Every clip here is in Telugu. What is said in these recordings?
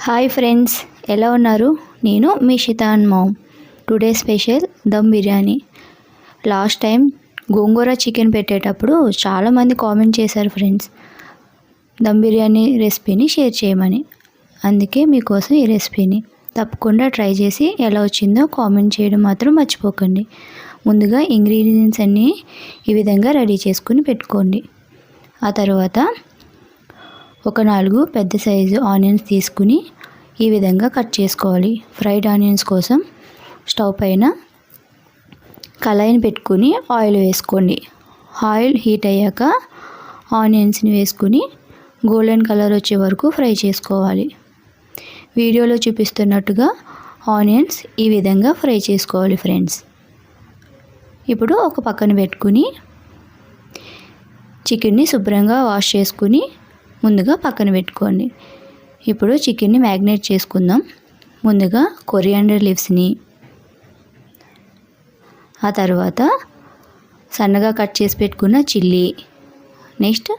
హాయ్ ఫ్రెండ్స్, ఎలా ఉన్నారు? నేను మీ Shitan mom. Today special dum biryani. Last time gongura chicken పెట్టేటప్పుడు చాలామంది కామెంట్ చేశారు ఫ్రెండ్స్, దమ్ బిర్యానీ రెసిపీని షేర్ చేయమని. అందుకే మీకోసం ఈ రెసిపీని తప్పకుండా ట్రై చేసి ఎలా వచ్చిందో కామెంట్ చేయడం మాత్రం మర్చిపోకండి. ముందుగా ఇంగ్రీడియంట్స్ అన్నీ ఈ విధంగా రెడీ చేసుకుని పెట్టుకోండి. ఆ తర్వాత ఒక 4 పెద్ద సైజు ఆనియన్స్ తీసుకుని ఈ విధంగా కట్ చేసుకోవాలి. ఫ్రైడ్ ఆనియన్స్ కోసం స్టవ్ పైన కళాయిని పెట్టుకుని ఆయిల్ వేసుకోండి. ఆయిల్ హీట్ అయ్యాక ఆనియన్స్ని వేసుకుని గోల్డెన్ కలర్ వచ్చే వరకు ఫ్రై చేసుకోవాలి. వీడియోలో చూపిస్తున్నట్టుగా ఆనియన్స్ ఈ విధంగా ఫ్రై చేసుకోవాలి ఫ్రెండ్స్. ఇప్పుడు ఒక పక్కన పెట్టుకుని చికెన్ని శుభ్రంగా వాష్ చేసుకుని ముందుగా పక్కన పెట్టుకోండి. ఇప్పుడు చికెన్ని మ్యాగ్నేట్ చేసుకుందాం. ముందుగా కొరియాండర్ లీవ్స్ని, ఆ తర్వాత సన్నగా కట్ చేసి పెట్టుకున్న చిల్లీ, నెక్స్ట్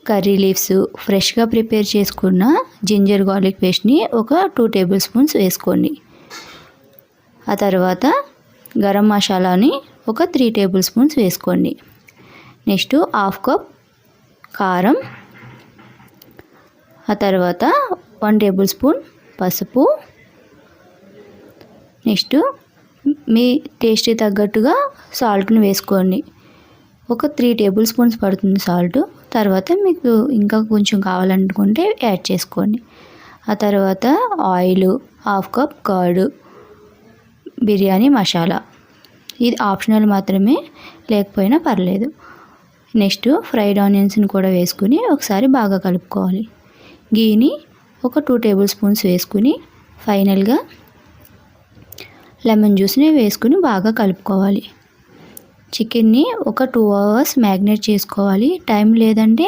కర్రీ లీవ్స్, ఫ్రెష్గా ప్రిపేర్ చేసుకున్న జింజర్ గార్లిక్ పేస్ట్ని ఒక 2 టేబుల్ స్పూన్స్ వేసుకోండి. ఆ తర్వాత గరం మసాలాని ఒక 3 టేబుల్ స్పూన్స్ వేసుకోండి. నెక్స్ట్ 1/2 కప్ కారం, ఆ తర్వాత 1 టేబుల్ స్పూన్ పసుపు, నెక్స్ట్ మీ టేస్ట్కి తగ్గట్టుగా సాల్ట్ని వేసుకోండి. ఒక 3 టేబుల్ స్పూన్స్ పడుతుంది సాల్ట్. తర్వాత మీకు ఇంకా కొంచెం కావాలనుకుంటే యాడ్ చేసుకోండి. ఆ తర్వాత oil, 1/2 cup curd, biryani masala, ఇది ఆప్షనల్ మాత్రమే, లేకపోయినా పర్లేదు. నెక్స్ట్ ఫ్రైడ్ ఆనియన్స్ని కూడా వేసుకుని ఒకసారి బాగా కలుపుకోవాలి. గీని ఒక 2 టేబుల్ స్పూన్స్ వేసుకుని ఫైనల్గా లెమన్ జ్యూస్ని వేసుకుని బాగా కలుపుకోవాలి. చికెన్ని ఒక 2 అవర్స్ మ్యాగ్నేట్ చేసుకోవాలి. టైం లేదంటే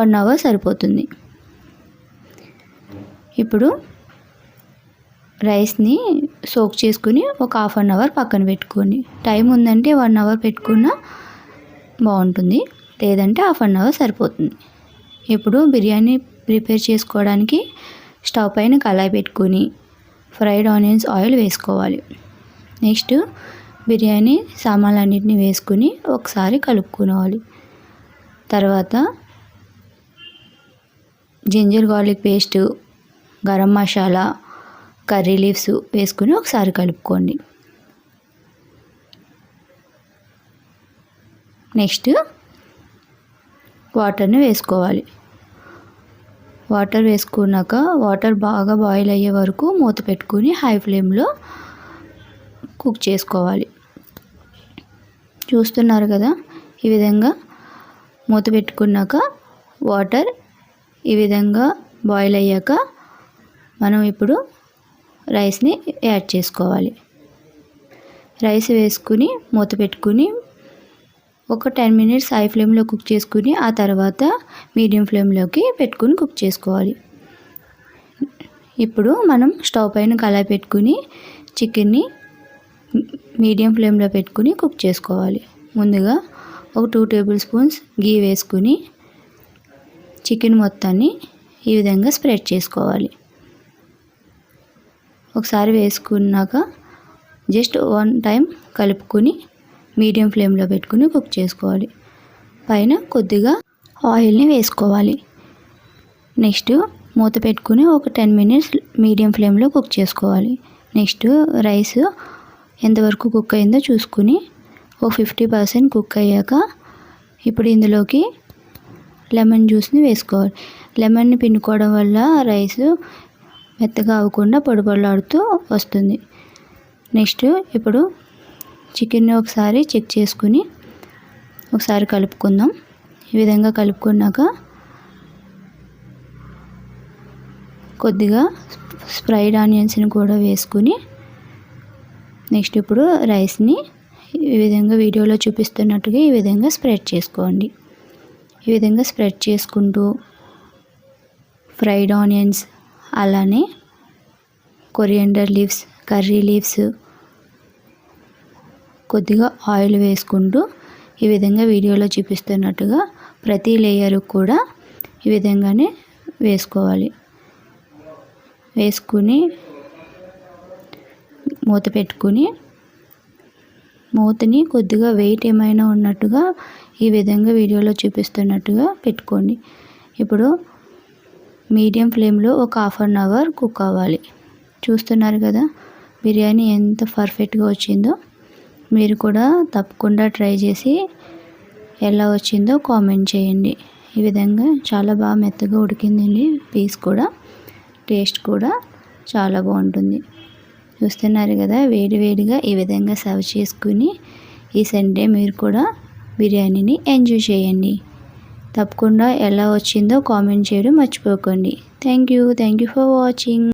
1 అవర్ సరిపోతుంది. ఇప్పుడు రైస్ని సోక్ చేసుకుని ఒక 1/2 అవర్ పక్కన పెట్టుకోండి. టైం ఉందంటే 1 అవర్ పెట్టుకున్నా బాగుంటుంది, లేదంటే 1/2 అవర్ సరిపోతుంది. ఇప్పుడు బిర్యానీ ప్రిపేర్ చేసుకోవడానికి స్టవ్ పైన కళాయి పెట్టుకొని ఫ్రైడ్ ఆనియన్స్ ఆయిల్ వేసుకోవాలి. నెక్స్ట్ బిర్యానీ సామాన్లన్నింటినీ వేసుకుని ఒకసారి కలుపుకోవాలి. తర్వాత ginger garlic paste, garam masala, curry leaves వేసుకుని ఒకసారి కలుపుకోండి. నెక్స్ట్ వాటర్ని వేసుకోవాలి. వాటర్ వేసుకున్నాక వాటర్ బాగా బాయిల్ అయ్యే వరకు మూత పెట్టుకుని హై ఫ్లేమ్లో కుక్ చేసుకోవాలి. చూస్తున్నారు కదా, ఈ విధంగా మూత పెట్టుకున్నాక వాటర్ ఈ విధంగా బాయిల్ అయ్యాక మనం ఇప్పుడు రైస్ని యాడ్ చేసుకోవాలి. రైస్ వేసుకుని మూత పెట్టుకుని ఒక 10 మినిట్స్ హై ఫ్లేమ్లో కుక్ చేసుకుని ఆ తర్వాత మీడియం ఫ్లేమ్లోకి పెట్టుకుని కుక్ చేసుకోవాలి. ఇప్పుడు మనం స్టవ్ పైన కళాయి పెట్టుకుని చికెన్ని మీడియం ఫ్లేమ్లో పెట్టుకుని కుక్ చేసుకోవాలి. ముందుగా ఒక 2 టేబుల్ స్పూన్స్ గీ వేసుకుని చికెన్ మొత్తాన్ని ఈ విధంగా స్ప్రెడ్ చేసుకోవాలి. ఒకసారి వేసుకున్నాక జస్ట్ 1 టైం కలుపుకొని మీడియం ఫ్లేమ్లో పెట్టుకుని కుక్ చేసుకోవాలి. పైన కొద్దిగా ఆయిల్ని వేసుకోవాలి. నెక్స్ట్ మూత పెట్టుకుని ఒక 10 మినిట్స్ మీడియం ఫ్లేమ్లో కుక్ చేసుకోవాలి. నెక్స్ట్ రైస్ ఎంతవరకు కుక్ అయిందో చూసుకుని ఒక 50% కుక్ అయ్యాక ఇప్పుడు ఇందులోకి లెమన్ జ్యూస్ని వేసుకోవాలి. లెమన్ని పిండుకోవడం వల్ల రైస్ మెత్తగా అవ్వకుండా పొడి పొడిలాడుతూ వస్తుంది. నెక్స్ట్ ఇప్పుడు చికెన్ని ఒకసారి చెక్ చేసుకుని ఒకసారి కలుపుకుందాం. ఈ విధంగా కలుపుకున్నాక కొద్దిగా ఫ్రైడ్ ఆనియన్స్ని కూడా వేసుకుని నెక్స్ట్ ఇప్పుడు రైస్ని ఈ విధంగా వీడియోలో చూపిస్తున్నట్టుగా ఈ విధంగా స్ప్రెడ్ చేసుకోండి. ఈ విధంగా స్ప్రెడ్ చేసుకుంటూ ఫ్రైడ్ ఆనియన్స్, అలానే కొరియాండర్ లీవ్స్, కర్రీ లీవ్స్, కొద్దిగా ఆయిల్ వేసుకుంటూ ఈ విధంగా వీడియోలో చూపిస్తున్నట్టుగా ప్రతి లేయర్ కూడా ఈ విధంగానే వేసుకోవాలి. వేసుకుని మూత పెట్టుకుని మూతని కొద్దిగా వెయిట్ ఏమైనా ఉన్నట్టుగా ఈ విధంగా వీడియోలో చూపిస్తున్నట్టుగా పెట్టుకోండి. ఇప్పుడు మీడియం ఫ్లేమ్లో ఒక 1/2 అవర్ కుక్ అవ్వాలి. చూస్తున్నారు కదా బిర్యానీ ఎంత పర్ఫెక్ట్గా వచ్చిందో. మీరు కూడా తప్పకుండా ట్రై చేసి ఎలా వచ్చిందో కామెంట్ చేయండి. ఈ విధంగా చాలా బాగా మెత్తగా ఉడికిందండి. పీస్ కూడా టేస్ట్ కూడా చాలా బాగుంటుంది. చూస్తున్నారు కదా వేడివేడిగా ఈ విధంగా సర్వ్ చేసుకుని ఈ సండే మీరు కూడా బిర్యానీని ఎంజాయ్ చేయండి. తప్పకుండా ఎలా వచ్చిందో కామెంట్ చేయడం మర్చిపోకండి. Thank you for watching.